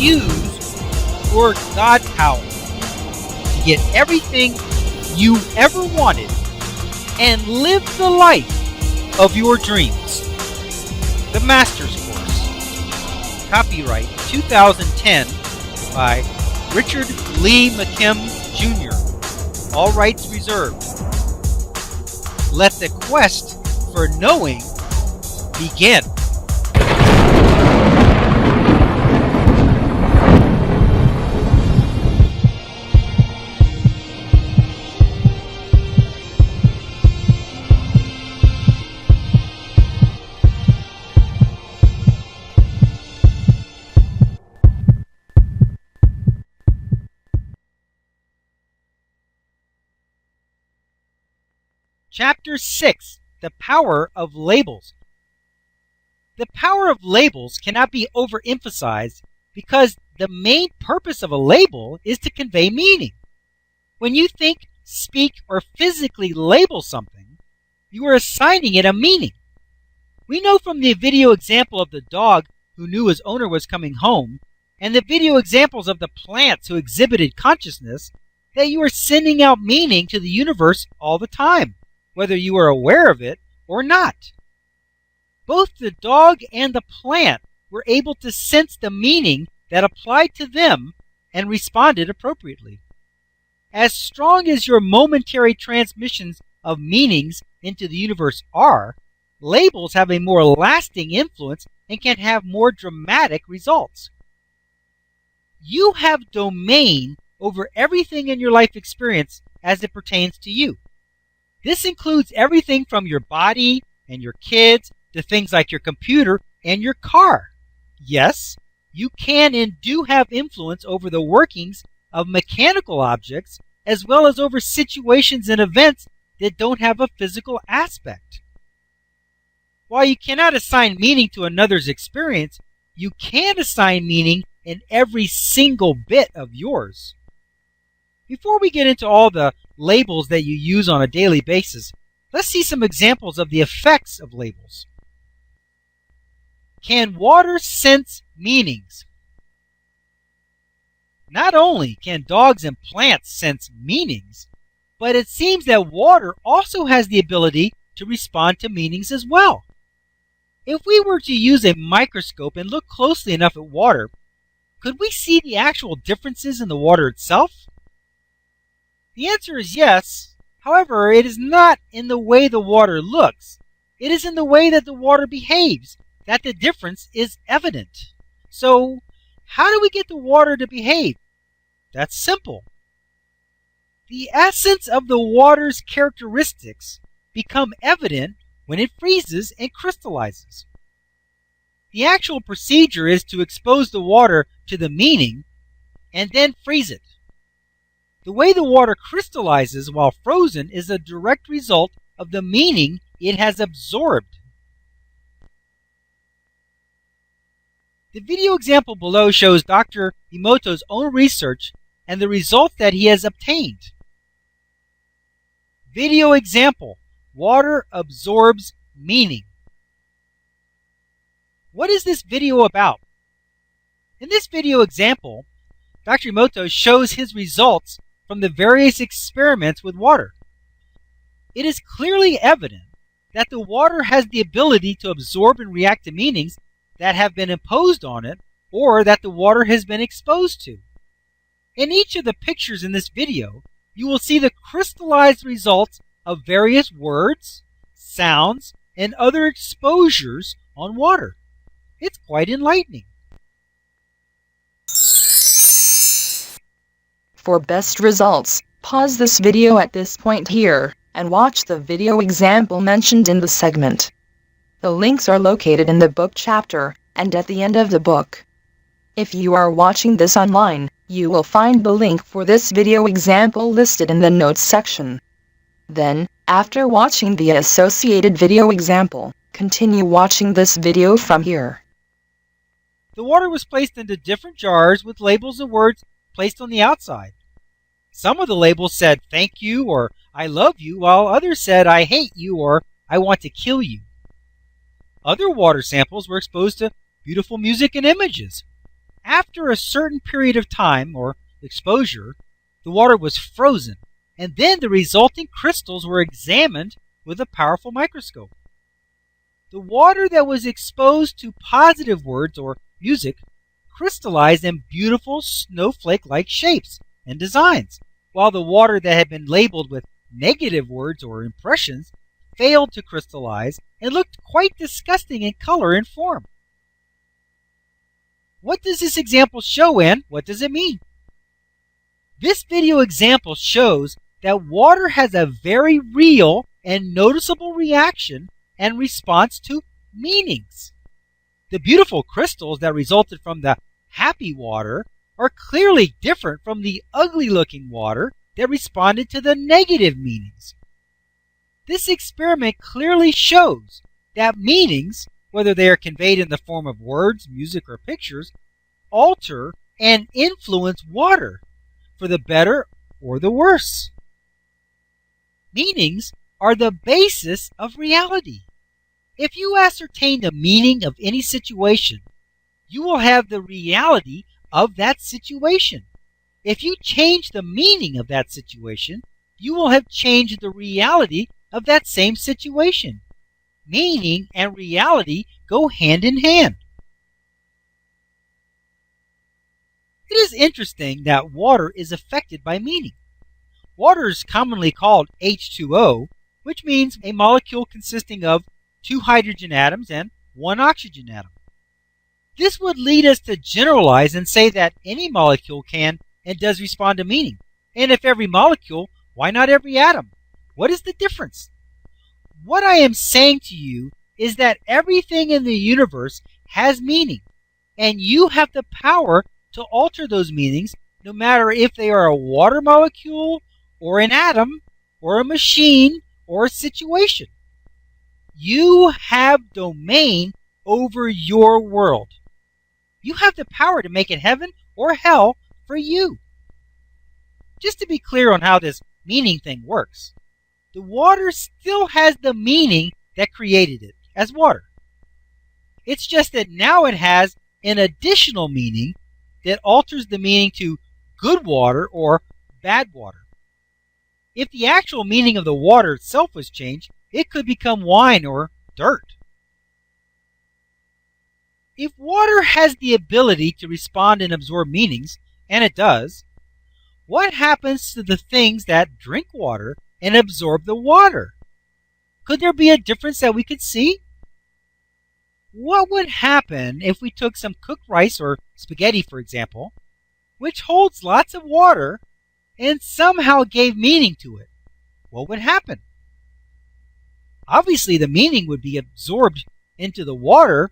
use your God power to get everything you ever wanted and live the life of your dreams. The Master's Course. Copyright 2010 by Richard Lee McKim Jr. All rights reserved. Let the quest for knowing begin. Chapter 6. The Power of Labels. The power of labels cannot be overemphasized because the main purpose of a label is to convey meaning. When you think, speak, or physically label something, you are assigning it a meaning. We know from the video example of the dog who knew his owner was coming home and the video examples of the plants who exhibited consciousness that you are sending out meaning to the universe all the time, whether you are aware of it or not. Both the dog and the plant were able to sense the meaning that applied to them and responded appropriately. As strong as your momentary transmissions of meanings into the universe are, labels have a more lasting influence and can have more dramatic results. You have domain over everything in your life experience as it pertains to you. This includes everything from your body and your kids to things like your computer and your car. Yes, you can and do have influence over the workings of mechanical objects as well as over situations and events that don't have a physical aspect. While you cannot assign meaning to another's experience, you can assign meaning in every single bit of yours. Before we get into all the labels that you use on a daily basis, let's see some examples of the effects of labels. Can water sense meanings? Not only can dogs and plants sense meanings, but it seems that water also has the ability to respond to meanings as well. If we were to use a microscope and look closely enough at water, could we see the actual differences in the water itself? The answer is yes. However, it is not in the way the water looks. It is in the way that the water behaves that the difference is evident. So, how do we get the water to behave? That's simple. The essence of the water's characteristics become evident when it freezes and crystallizes. The actual procedure is to expose the water to the meaning and then freeze it. The way the water crystallizes while frozen is a direct result of the meaning it has absorbed. The video example below shows Dr. Emoto's own research and the results that he has obtained. Video example: water absorbs meaning. What is this video about? In this video example, Dr. Emoto shows his results from the various experiments with water. It is clearly evident that the water has the ability to absorb and react to meanings that have been imposed on it or that the water has been exposed to. In each of the pictures in this video, you will see the crystallized results of various words, sounds, and other exposures on water. It's quite enlightening. For best results, pause this video at this point here, and watch the video example mentioned in the segment. The links are located in the book chapter, and at the end of the book. If you are watching this online, you will find the link for this video example listed in the notes section. Then, after watching the associated video example, continue watching this video from here. The water was placed into different jars with labels of words placed on the outside. Some of the labels said thank you or I love you, while others said I hate you or I want to kill you. Other water samples were exposed to beautiful music and images. After a certain period of time or exposure, the water was frozen, and then the resulting crystals were examined with a powerful microscope. The water that was exposed to positive words or music crystallized in beautiful snowflake-like shapes and designs, while the water that had been labeled with negative words or impressions failed to crystallize and looked quite disgusting in color and form. What does this example show, and what does it mean? This video example shows that water has a very real and noticeable reaction and response to meanings. The beautiful crystals that resulted from the happy water are clearly different from the ugly-looking water that responded to the negative meanings. This experiment clearly shows that meanings, whether they are conveyed in the form of words, music, or pictures, alter and influence water for the better or the worse. Meanings are the basis of reality. If you ascertain the meaning of any situation, you will have the reality of that situation. If you change the meaning of that situation, you will have changed the reality of that same situation. Meaning and reality go hand in hand. It is interesting that water is affected by meaning. Water is commonly called H2O, which means a molecule consisting of 2 hydrogen atoms and 1 oxygen atom. This would lead us to generalize and say that any molecule can and does respond to meaning. And if every molecule, why not every atom? What is the difference? What I am saying to you is that everything in the universe has meaning, and you have the power to alter those meanings, no matter if they are a water molecule, or an atom, or a machine, or a situation. You have domain over your world. You have the power to make it heaven or hell for you. Just to be clear on how this meaning thing works, the water still has the meaning that created it as water. It's just that now it has an additional meaning that alters the meaning to good water or bad water. If the actual meaning of the water itself was changed, it could become wine or dirt. If water has the ability to respond and absorb meanings, and it does, what happens to the things that drink water and absorb the water? Could there be a difference that we could see? What would happen if we took some cooked rice or spaghetti, for example, which holds lots of water, and somehow gave meaning to it? What would happen? Obviously, the meaning would be absorbed into the water.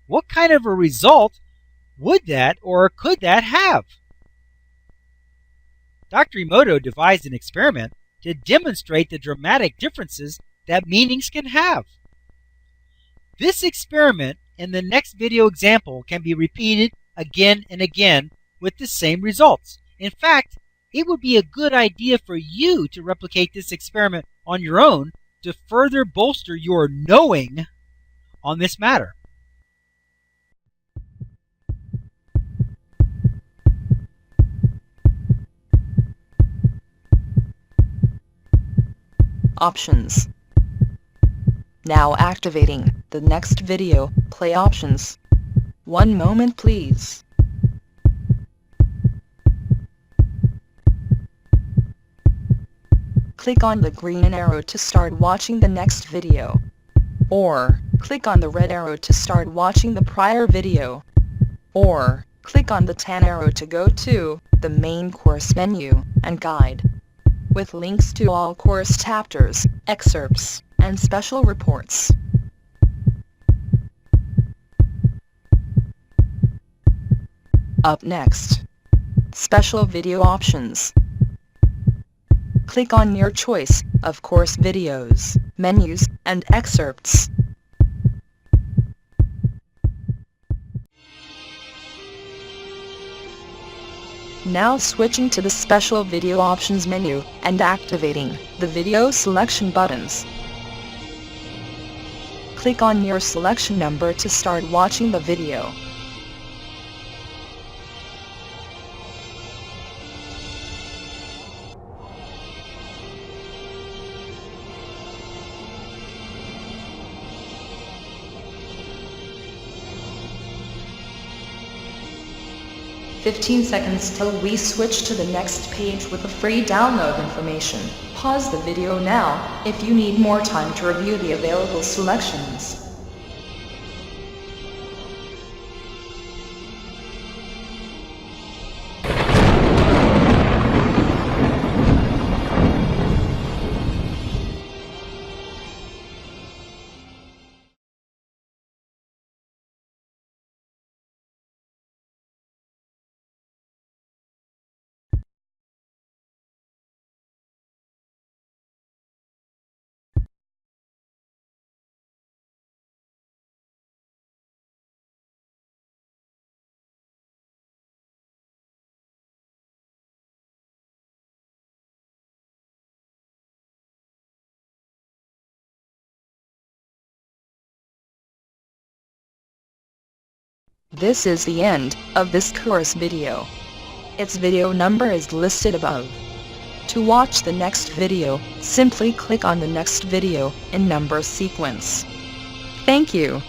What kind of a result would that or could that have? Dr. Emoto devised an experiment to demonstrate the dramatic differences that meanings can have. This experiment and the next video example can be repeated again and again with the same results. In fact, it would be a good idea for you to replicate this experiment on your own to further bolster your knowing on this matter. Options. Now activating the next video play options. One moment please. Click on the green arrow to start watching the next video. Or, click on the red arrow to start watching the prior video. Or, click on the tan arrow to go to the main course menu and guide, with links to all course chapters, excerpts, and special reports. Up next, special video options. Click on your choice of course videos, menus, and excerpts. Now switching to the special video options menu and activating the video selection buttons. Click on your selection number to start watching the video. 15 seconds till we switch to the next page with the free download information. Pause the video now if you need more time to review the available selections. This is the end of this course video. Its video number is listed above. To watch the next video, simply click on the next video in number sequence. Thank you.